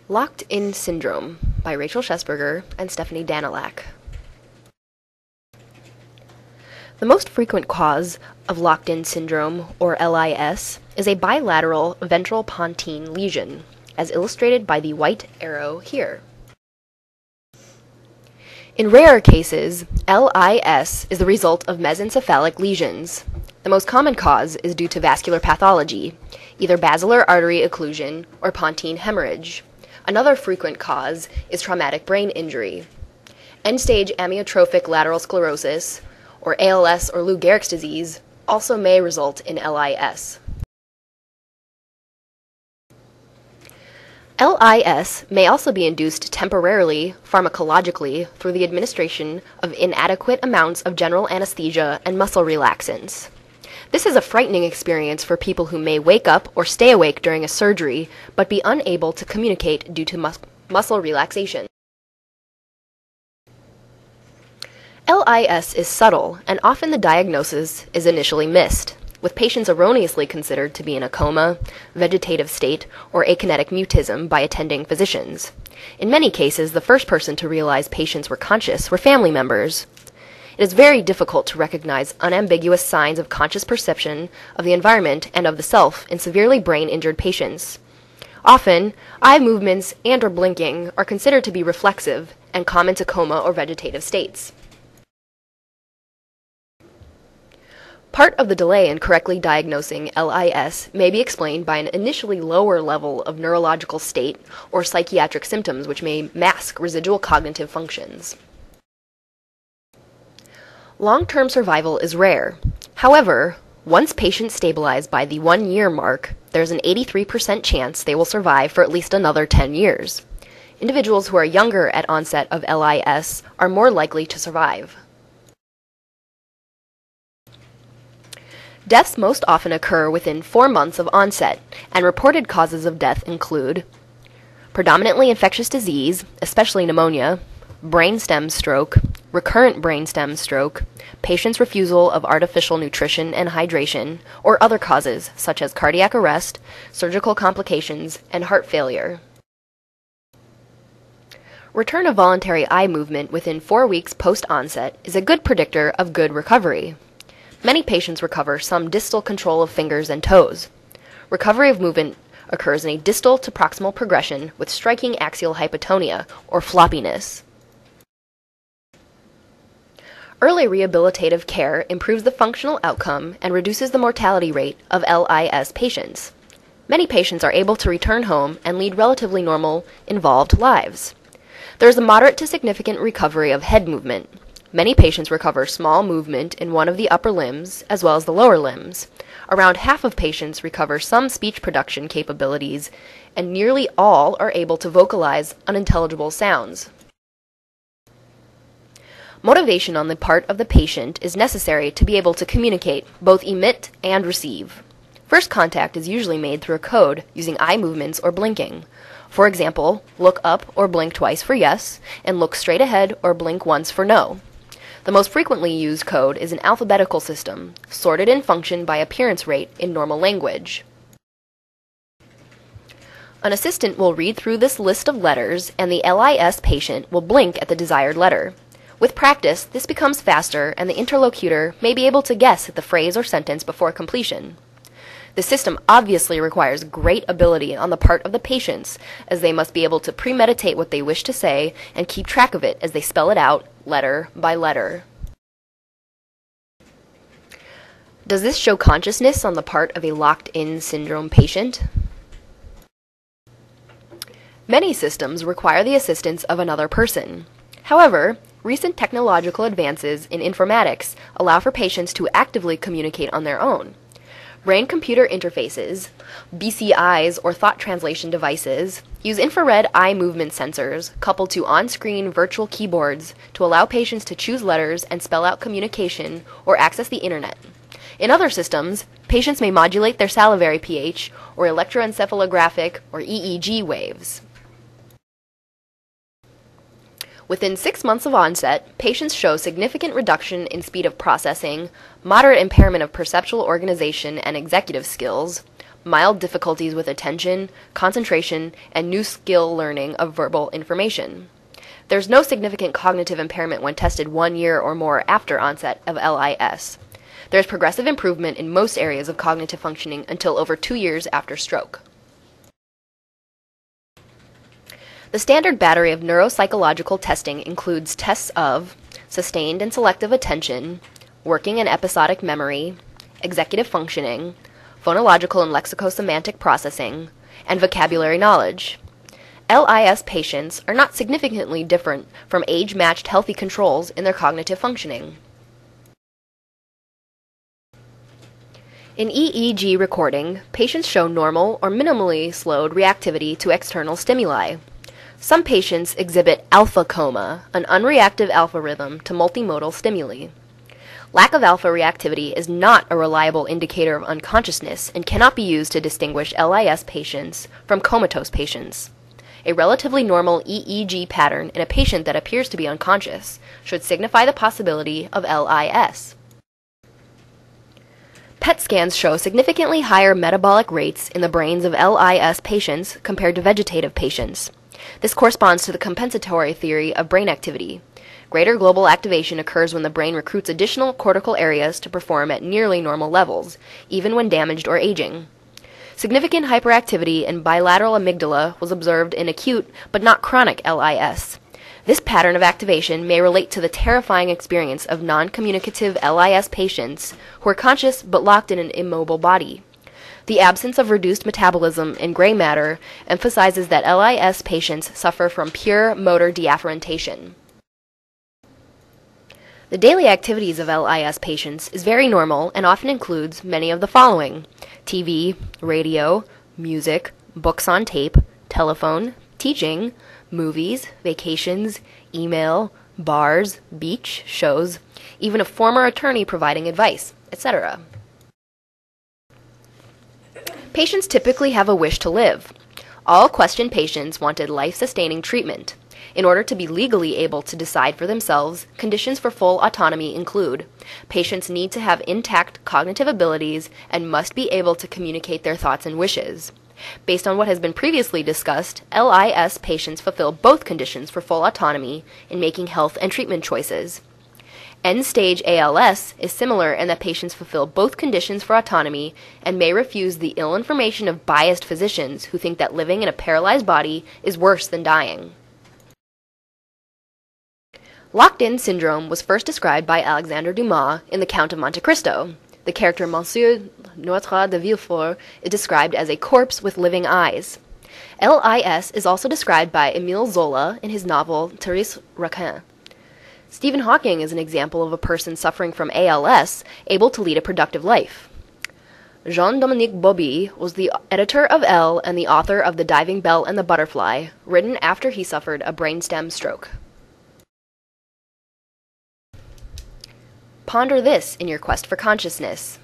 Locked-in syndrome by Rachel Shesberger and Stephanie Danilak. The most frequent cause of locked-in syndrome, or LIS, is a bilateral ventral pontine lesion, as illustrated by the white arrow here. In rarer cases, LIS is the result of mesencephalic lesions. The most common cause is due to vascular pathology, either basilar artery occlusion or pontine hemorrhage. Another frequent cause is traumatic brain injury. End-stage amyotrophic lateral sclerosis, or ALS or Lou Gehrig's disease, also may result in LIS. LIS may also be induced temporarily, pharmacologically, through the administration of inadequate amounts of general anesthesia and muscle relaxants. This is a frightening experience for people who may wake up or stay awake during a surgery, but be unable to communicate due to muscle relaxation. LIS is subtle, and often the diagnosis is initially missed, with patients erroneously considered to be in a coma, vegetative state, or akinetic mutism by attending physicians. In many cases, the first person to realize patients were conscious were family members. It is very difficult to recognize unambiguous signs of conscious perception of the environment and of the self in severely brain-injured patients. Often, eye movements and/or blinking are considered to be reflexive and common to coma or vegetative states. Part of the delay in correctly diagnosing LIS may be explained by an initially lower level of neurological state or psychiatric symptoms which may mask residual cognitive functions. Long-term survival is rare. However, once patients stabilize by the 1-year mark, there's an 83% chance they will survive for at least another 10 years. Individuals who are younger at onset of LIS are more likely to survive. Deaths most often occur within 4 months of onset, and reported causes of death include predominantly infectious disease, especially pneumonia, brainstem stroke, recurrent brainstem stroke, patient's refusal of artificial nutrition and hydration, or other causes such as cardiac arrest, surgical complications, and heart failure. Return of voluntary eye movement within 4 weeks post-onset is a good predictor of good recovery. Many patients recover some distal control of fingers and toes. Recovery of movement occurs in a distal to proximal progression with striking axial hypotonia, or floppiness. Early rehabilitative care improves the functional outcome and reduces the mortality rate of LIS patients. Many patients are able to return home and lead relatively normal, involved lives. There is a moderate to significant recovery of head movement. Many patients recover small movement in one of the upper limbs as well as the lower limbs. Around half of patients recover some speech production capabilities, and nearly all are able to vocalize unintelligible sounds. Motivation on the part of the patient is necessary to be able to communicate, both emit and receive. First contact is usually made through a code using eye movements or blinking. For example, look up or blink twice for yes, and look straight ahead or blink once for no. The most frequently used code is an alphabetical system, sorted in function by appearance rate in normal language. An assistant will read through this list of letters, and the LIS patient will blink at the desired letter. With practice, this becomes faster, and the interlocutor may be able to guess at the phrase or sentence before completion. The system obviously requires great ability on the part of the patients, as they must be able to premeditate what they wish to say and keep track of it as they spell it out, letter by letter. Does this show consciousness on the part of a locked-in syndrome patient? Many systems require the assistance of another person. However, recent technological advances in informatics allow for patients to actively communicate on their own. Brain-computer interfaces, BCIs or thought translation devices, use infrared eye movement sensors coupled to on-screen virtual keyboards to allow patients to choose letters and spell out communication or access the internet. In other systems, patients may modulate their salivary pH or electroencephalographic or EEG waves. Within 6 months of onset, patients show significant reduction in speed of processing, moderate impairment of perceptual organization and executive skills, mild difficulties with attention, concentration, and new skill learning of verbal information. There's no significant cognitive impairment when tested 1 year or more after onset of LIS. There's progressive improvement in most areas of cognitive functioning until over 2 years after stroke. The standard battery of neuropsychological testing includes tests of sustained and selective attention, working and episodic memory, executive functioning, phonological and lexicosemantic processing, and vocabulary knowledge. LIS patients are not significantly different from age-matched healthy controls in their cognitive functioning. In EEG recording, patients show normal or minimally slowed reactivity to external stimuli. Some patients exhibit alpha coma, an unreactive alpha rhythm to multimodal stimuli. Lack of alpha reactivity is not a reliable indicator of unconsciousness and cannot be used to distinguish LIS patients from comatose patients. A relatively normal EEG pattern in a patient that appears to be unconscious should signify the possibility of LIS. PET scans show significantly higher metabolic rates in the brains of LIS patients compared to vegetative patients. This corresponds to the compensatory theory of brain activity. Greater global activation occurs when the brain recruits additional cortical areas to perform at nearly normal levels, even when damaged or aging. Significant hyperactivity in bilateral amygdala was observed in acute but not chronic LIS. This pattern of activation may relate to the terrifying experience of non-communicative LIS patients who are conscious but locked in an immobile body. The absence of reduced metabolism in gray matter emphasizes that LIS patients suffer from pure motor deafferentation. The daily activities of LIS patients is very normal and often includes many of the following: TV, radio, music, books on tape, telephone, teaching, movies, vacations, email, bars, beach, shows, even a former attorney providing advice, etc. Patients typically have a wish to live. All questioned patients wanted life-sustaining treatment. In order to be legally able to decide for themselves, conditions for full autonomy include: patients need to have intact cognitive abilities and must be able to communicate their thoughts and wishes. Based on what has been previously discussed, LIS patients fulfill both conditions for full autonomy in making health and treatment choices. End-stage ALS is similar in that patients fulfill both conditions for autonomy and may refuse the ill information of biased physicians who think that living in a paralyzed body is worse than dying. Locked-in syndrome was first described by Alexandre Dumas in The Count of Monte Cristo. The character Monsieur Notre de Villefort is described as a corpse with living eyes. LIS is also described by Émile Zola in his novel Thérèse Raquin. Stephen Hawking is an example of a person suffering from ALS able to lead a productive life. Jean-Dominique Bauby was the editor of Elle and the author of The Diving Bell and the Butterfly, written after he suffered a brainstem stroke. Ponder this in your quest for consciousness.